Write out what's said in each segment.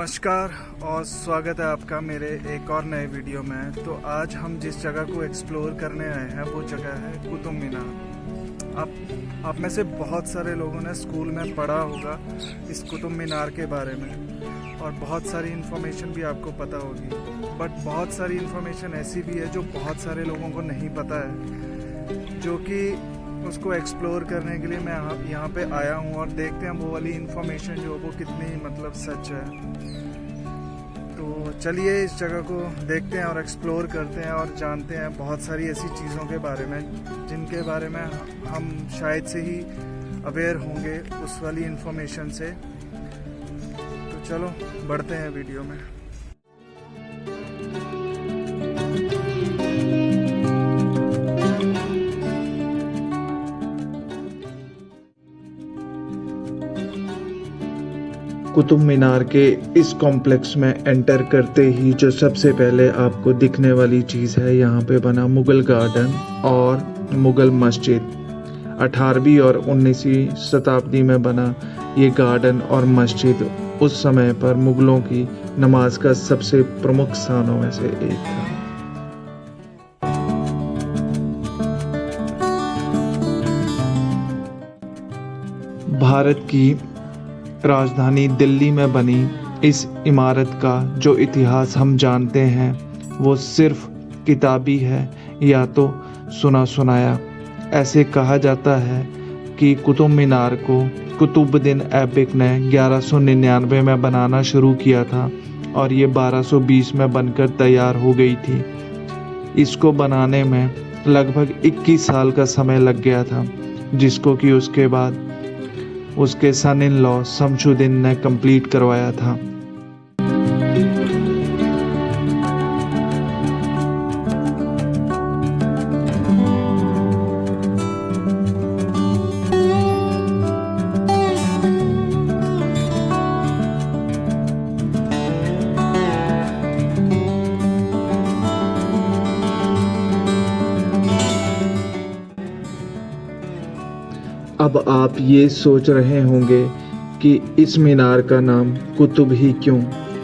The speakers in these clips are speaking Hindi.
नमस्कार और स्वागत है आपका मेरे एक और नए वीडियो में। तो आज हम जिस जगह को एक्सप्लोर करने आए हैं वो जगह है कुतुब मीनार। आप में से बहुत सारे लोगों ने स्कूल में पढ़ा होगा इस कुतुब मीनार के बारे में और बहुत सारी इन्फॉर्मेशन भी आपको पता होगी, बट बहुत सारी इन्फॉर्मेशन ऐसी भी है जो बहुत सारे लोगों को नहीं पता है, जो कि उसको एक्सप्लोर करने के लिए मैं यहाँ पे आया हूँ और देखते हैं वो वाली इन्फॉर्मेशन जो वो कितनी मतलब सच है। तो चलिए इस जगह को देखते हैं और एक्सप्लोर करते हैं और जानते हैं बहुत सारी ऐसी चीज़ों के बारे में जिनके बारे में हम शायद से ही अवेयर होंगे उस वाली इन्फॉर्मेशन से। तो चलो बढ़ते हैं वीडियो में। कुतुब मीनार के इस कॉम्प्लेक्स में एंटर करते ही जो सबसे पहले आपको दिखने वाली चीज़ है, यहाँ पे बना मुग़ल गार्डन और मुग़ल मस्जिद। 18वीं और 19वीं शताब्दी में बना ये गार्डन और मस्जिद उस समय पर मुग़लों की नमाज का सबसे प्रमुख स्थानों में से एक था। भारत की राजधानी दिल्ली में बनी इस इमारत का जो इतिहास हम जानते हैं वो सिर्फ किताबी है या तो सुना सुनाया। ऐसे कहा जाता है कि कुतुब मीनार को कुतुबुद्दीन ऐबक ने 1199 में बनाना शुरू किया था और ये 1220 में बनकर तैयार हो गई थी। इसको बनाने में लगभग 21 साल का समय लग गया था, जिसको कि उसके बाद उसके सन इन लॉ शमशुद्दीन ने कंप्लीट करवाया था। अब आप ये सोच रहे होंगे कि इस मीनार का नाम कुतुब ही क्यों।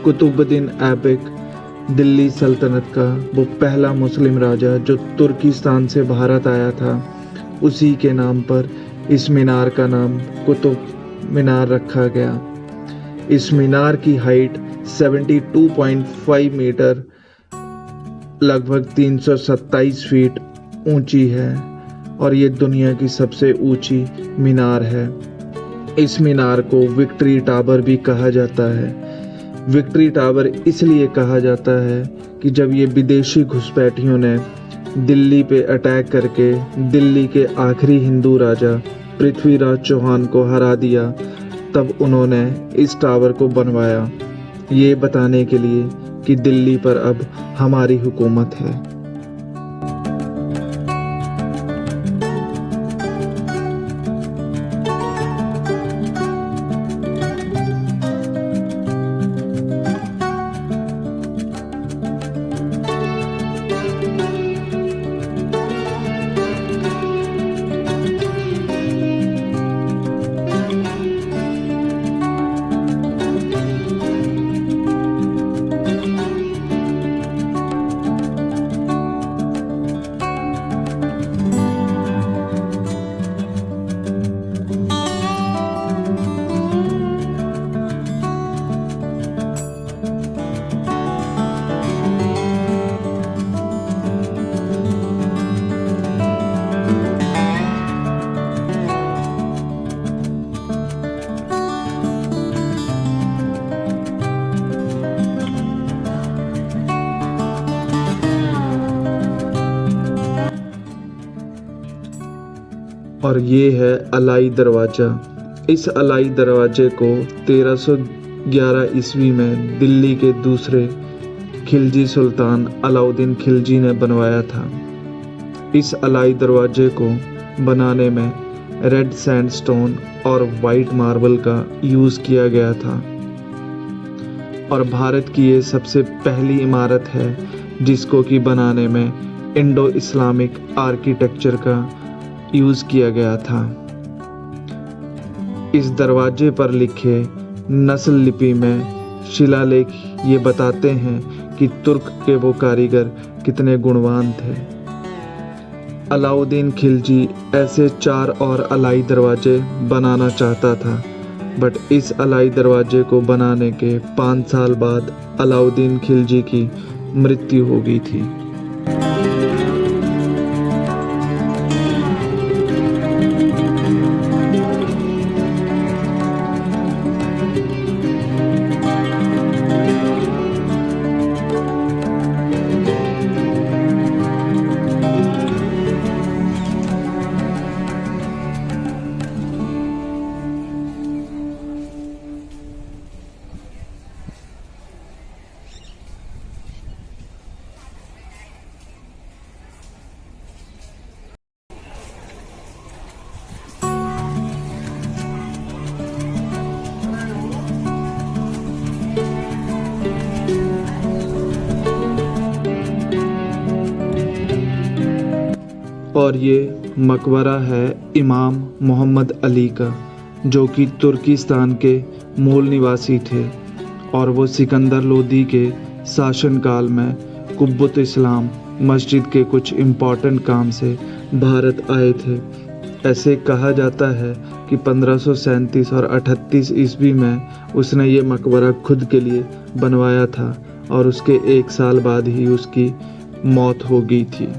कुतुबुद्दीन ऐबक दिल्ली सल्तनत का वो पहला मुस्लिम राजा जो तुर्किस्तान से भारत आया था, उसी के नाम पर इस मीनार का नाम कुतुब मीनार रखा गया। इस मीनार की हाइट 72.5 मीटर लगभग 327 फीट ऊंची है और ये दुनिया की सबसे ऊंची मीनार है। इस मीनार को विक्ट्री टावर भी कहा जाता है। विक्ट्री टावर इसलिए कहा जाता है कि जब ये विदेशी घुसपैठियों ने दिल्ली पे अटैक करके दिल्ली के आखिरी हिंदू राजा पृथ्वीराज चौहान को हरा दिया, तब उन्होंने इस टावर को बनवाया, ये बताने के लिए कि दिल्ली पर अब हमारी हुकूमत है। और ये है अलाई दरवाज़ा। इस अलाई दरवाजे को 1311 ईस्वी में दिल्ली के दूसरे खिलजी सुल्तान अलाउद्दीन खिलजी ने बनवाया था। इस अलाई दरवाजे को बनाने में रेड सैंडस्टोन और वाइट मार्बल का यूज़ किया गया था और भारत की ये सबसे पहली इमारत है जिसको कि बनाने में इंडो इस्लामिक आर्किटेक्चर का यूज़ किया गया था। इस दरवाजे पर लिखे नस्ल लिपि में शिलालेख ये बताते हैं कि तुर्क के वो कारीगर कितने गुणवान थे। अलाउद्दीन खिलजी ऐसे 4 और अलाई दरवाजे बनाना चाहता था, बट इस अलाई दरवाजे को बनाने के 5 साल बाद अलाउद्दीन खिलजी की मृत्यु हो गई थी। और ये मकबरा है इमाम मोहम्मद अली का, जो कि तुर्किस्तान के मूल निवासी थे और वो सिकंदर लोदी के शासनकाल में कुब्बत इस्लाम मस्जिद के कुछ इम्पॉर्टेंट काम से भारत आए थे। ऐसे कहा जाता है कि 1537 और 38 ईस्वी में उसने ये मकबरा खुद के लिए बनवाया था और उसके 1 साल बाद ही उसकी मौत हो गई थी।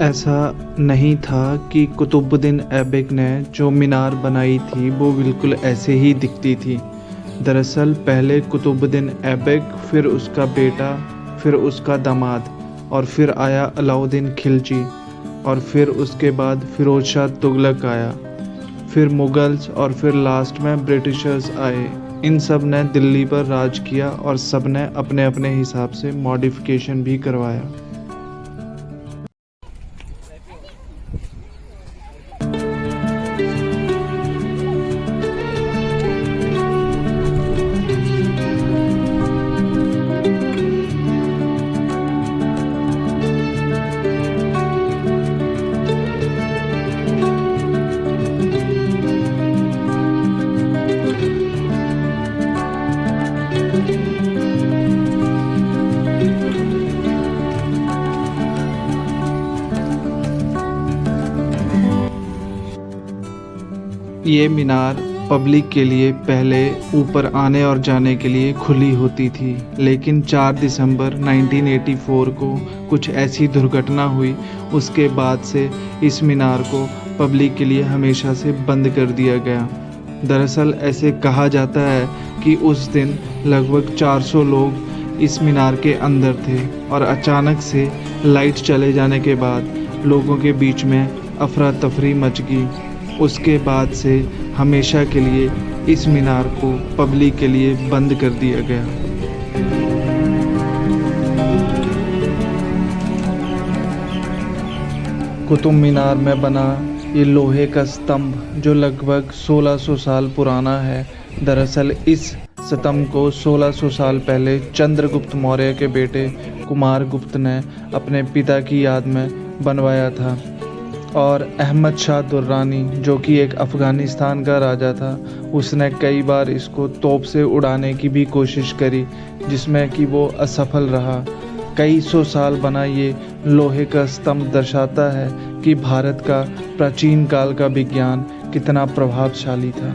ऐसा नहीं था कि कुतुबुद्दीन ऐबक ने जो मीनार बनाई थी वो बिल्कुल ऐसे ही दिखती थी। दरअसल पहले कुतुबुद्दीन ऐबक, फिर उसका बेटा, फिर उसका दामाद और फिर आया अलाउद्दीन खिलजी और फिर उसके बाद फिरोज शाह तुगलक आया, फिर मुगल्स और फिर लास्ट में ब्रिटिशर्स आए। इन सब ने दिल्ली पर राज किया और सब ने अपने अपने हिसाब से मॉडिफिकेशन भी करवाया। ये मीनार पब्लिक के लिए पहले ऊपर आने और जाने के लिए खुली होती थी, लेकिन 4 दिसंबर 1984 को कुछ ऐसी दुर्घटना हुई, उसके बाद से इस मीनार को पब्लिक के लिए हमेशा से बंद कर दिया गया। दरअसल ऐसे कहा जाता है कि उस दिन लगभग 400 लोग इस मीनार के अंदर थे और अचानक से लाइट चले जाने के बाद लोगों के बीच में अफरा तफरी मच गई। उसके बाद से हमेशा के लिए इस मीनार को पब्लिक के लिए बंद कर दिया गया। कुतुब मीनार में बना ये लोहे का स्तंभ जो लगभग 1600 साल पुराना है, दरअसल इस स्तंभ को 1600 साल पहले चंद्रगुप्त मौर्य के बेटे कुमार गुप्त ने अपने पिता की याद में बनवाया था। और अहमद शाह दुर्रानी, जो कि एक अफ़गानिस्तान का राजा था, उसने कई बार इसको तोप से उड़ाने की भी कोशिश करी, जिसमें कि वो असफल रहा। कई सौ साल बना ये लोहे का स्तंभ दर्शाता है कि भारत का प्राचीन काल का विज्ञान कितना प्रभावशाली था।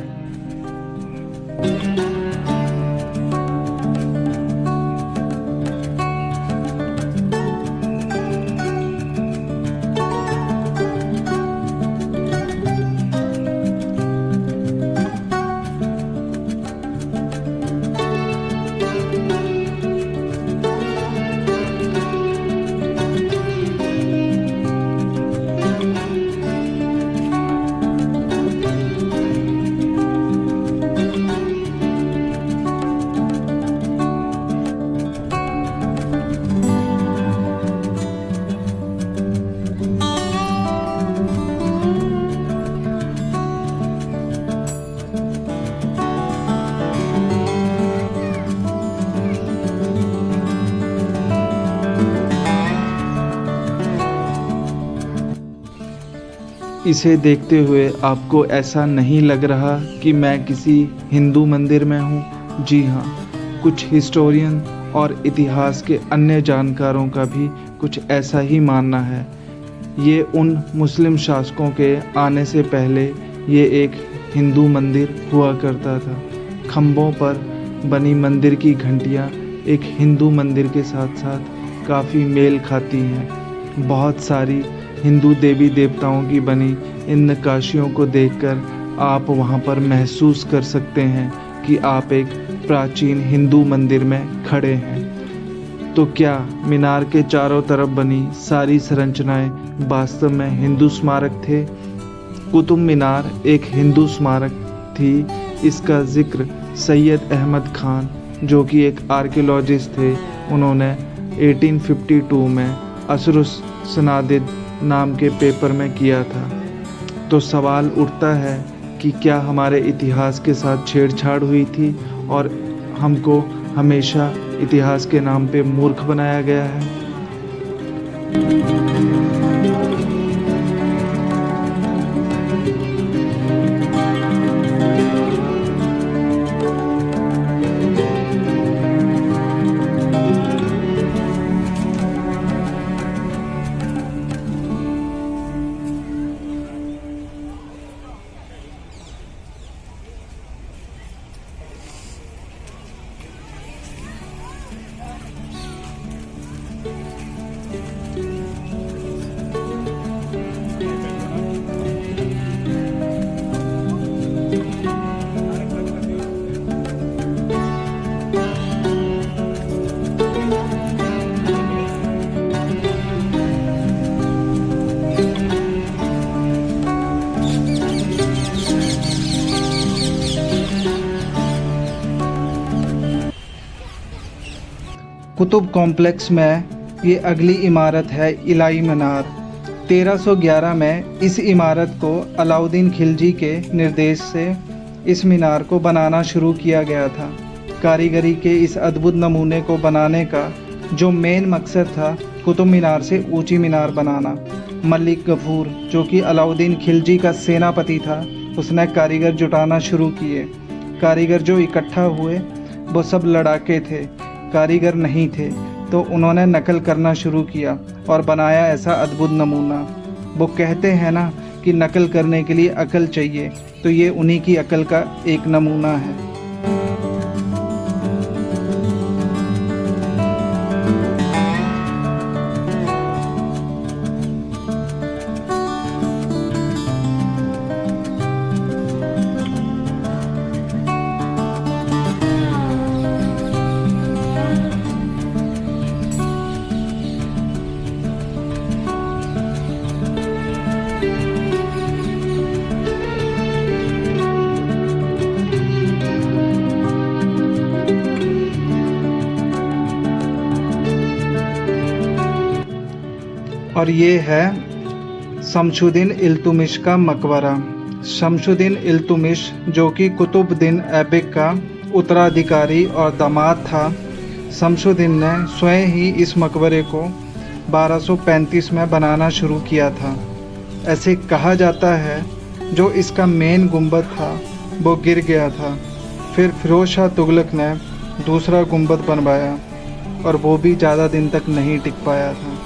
इसे देखते हुए आपको ऐसा नहीं लग रहा कि मैं किसी हिंदू मंदिर में हूँ? जी हाँ, कुछ हिस्टोरियन और इतिहास के अन्य जानकारों का भी कुछ ऐसा ही मानना है। ये उन मुस्लिम शासकों के आने से पहले ये एक हिंदू मंदिर हुआ करता था। खंभों पर बनी मंदिर की घंटियाँ एक हिंदू मंदिर के साथ साथ काफ़ी मेल खाती हैं। बहुत सारी हिंदू देवी देवताओं की बनी इन नक्काशियों को देखकर आप वहाँ पर महसूस कर सकते हैं कि आप एक प्राचीन हिंदू मंदिर में खड़े हैं। तो क्या मीनार के चारों तरफ बनी सारी संरचनाएं वास्तव में हिंदू स्मारक थे? कुतुब मीनार एक हिंदू स्मारक थी। इसका जिक्र सैयद अहमद खान, जो कि एक आर्कियोलॉजिस्ट थे, उन्होंने 1852 में असरुस सनादिद नाम के पेपर में किया था। तो सवाल उठता है कि क्या हमारे इतिहास के साथ छेड़छाड़ हुई थी और हमको हमेशा इतिहास के नाम पे मूर्ख बनाया गया है? कुतुब कॉम्प्लेक्स में ये अगली इमारत है इलाई मीनार। 1311 में इस इमारत को अलाउद्दीन खिलजी के निर्देश से इस मीनार को बनाना शुरू किया गया था। कारीगरी के इस अद्भुत नमूने को बनाने का जो मेन मकसद था, कुतुब मीनार से ऊंची मीनार बनाना। मलिक गफूर, जो कि अलाउद्दीन खिलजी का सेनापति था, उसने कारीगर जुटाना शुरू किए। कारीगर जो इकट्ठा हुए वो सब लड़ाके थे, कारीगर नहीं थे। तो उन्होंने नकल करना शुरू किया और बनाया ऐसा अद्भुत नमूना। वो कहते हैं ना कि नकल करने के लिए अकल चाहिए, तो ये उन्हीं की अकल का एक नमूना है। और ये है शमशुद्दीन इल्तुमिश का मकबरा। शमशुद्दीन इल्तुमिश, जो कि कुतुबुद्दीन ऐबक का उत्तराधिकारी और दामाद था, शमशुद्दीन ने स्वयं ही इस मकबरे को 1235 में बनाना शुरू किया था। ऐसे कहा जाता है जो इसका मेन गुंबद था वो गिर गया था। फिर फिरोज शाह तुगलक ने दूसरा गुंबद बनवाया और वो भी ज़्यादा दिन तक नहीं टिक पाया था।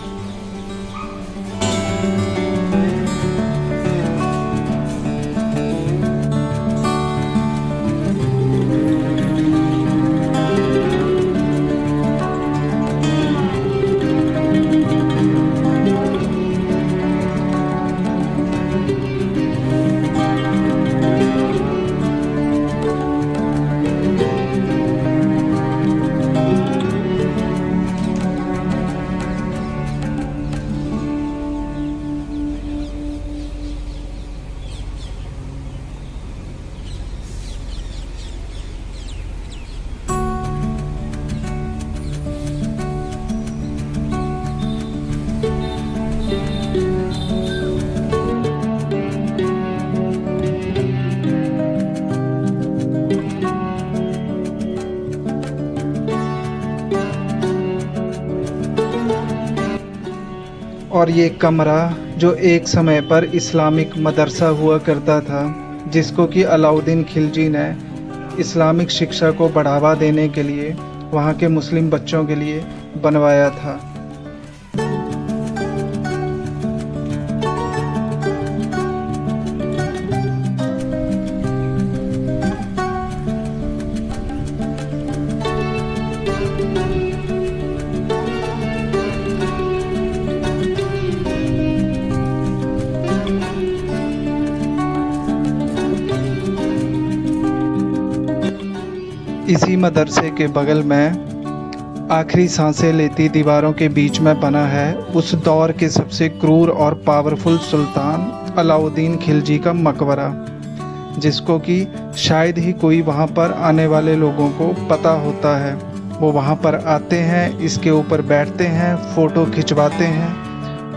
और ये कमरा जो एक समय पर इस्लामिक मदरसा हुआ करता था, जिसको कि अलाउद्दीन खिलजी ने इस्लामिक शिक्षा को बढ़ावा देने के लिए वहाँ के मुस्लिम बच्चों के लिए बनवाया था। इसी मदरसे के बगल में आखिरी सांसें लेती दीवारों के बीच में बना है उस दौर के सबसे क्रूर और पावरफुल सुल्तान अलाउद्दीन खिलजी का मकबरा, जिसको कि शायद ही कोई वहाँ पर आने वाले लोगों को पता होता है। वो वहाँ पर आते हैं, इसके ऊपर बैठते हैं, फ़ोटो खिंचवाते हैं,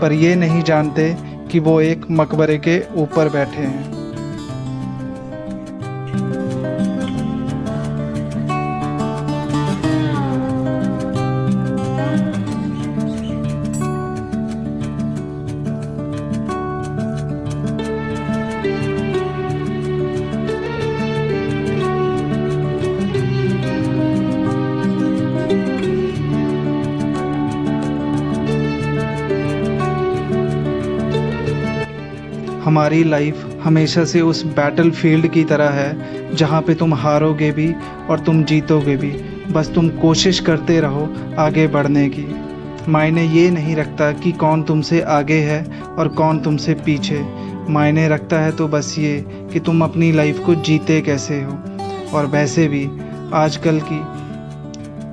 पर ये नहीं जानते कि वो एक मकबरे के ऊपर बैठे हैं। हमारी लाइफ हमेशा से उस बैटलफील्ड की तरह है जहाँ पे तुम हारोगे भी और तुम जीतोगे भी, बस तुम कोशिश करते रहो आगे बढ़ने की। मायने ये नहीं रखता कि कौन तुमसे आगे है और कौन तुमसे पीछे, मायने रखता है तो बस ये कि तुम अपनी लाइफ को जीते कैसे हो। और वैसे भी आजकल की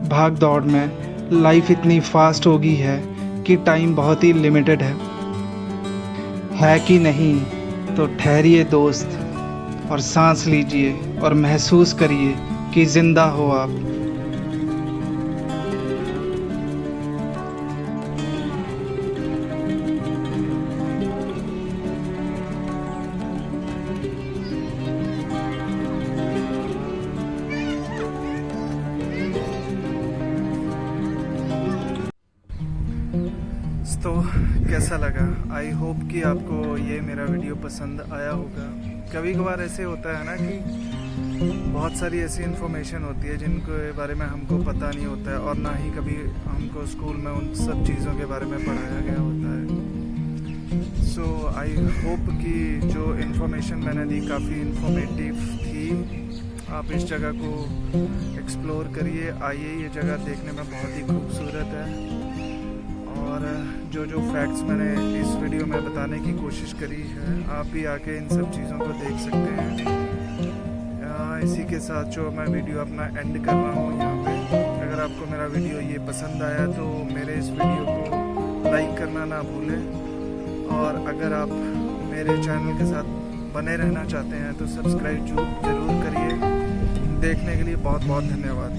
भाग दौड़ में लाइफ इतनी फास्ट हो गई है कि टाइम बहुत ही लिमिटेड है कि नहीं? तो ठहरिए दोस्त और सांस लीजिए और महसूस करिए कि ज़िंदा हो आप। तो कैसा लगा? आई होप कि आपको ये मेरा वीडियो पसंद आया होगा। कभी कभार ऐसे होता है ना कि बहुत सारी ऐसी इन्फॉर्मेशन होती है जिनके बारे में हमको पता नहीं होता है और ना ही कभी हमको स्कूल में उन सब चीज़ों के बारे में पढ़ाया गया होता है। सो आई होप कि जो इन्फॉर्मेशन मैंने दी काफ़ी इन्फॉर्मेटिव थी। आप इस जगह को एक्सप्लोर करिए, आइए, ये जगह देखने में बहुत ही खूबसूरत है। और जो फैक्ट्स मैंने इस वीडियो में बताने की कोशिश करी है, आप भी आके इन सब चीज़ों को देख सकते हैं। इसी के साथ जो मैं वीडियो अपना एंड कर रहा हूँ यहाँ पे। अगर आपको मेरा वीडियो ये पसंद आया तो मेरे इस वीडियो को लाइक करना ना भूलें, और अगर आप मेरे चैनल के साथ बने रहना चाहते हैं तो सब्सक्राइब जरूर करिए। देखने के लिए बहुत बहुत धन्यवाद।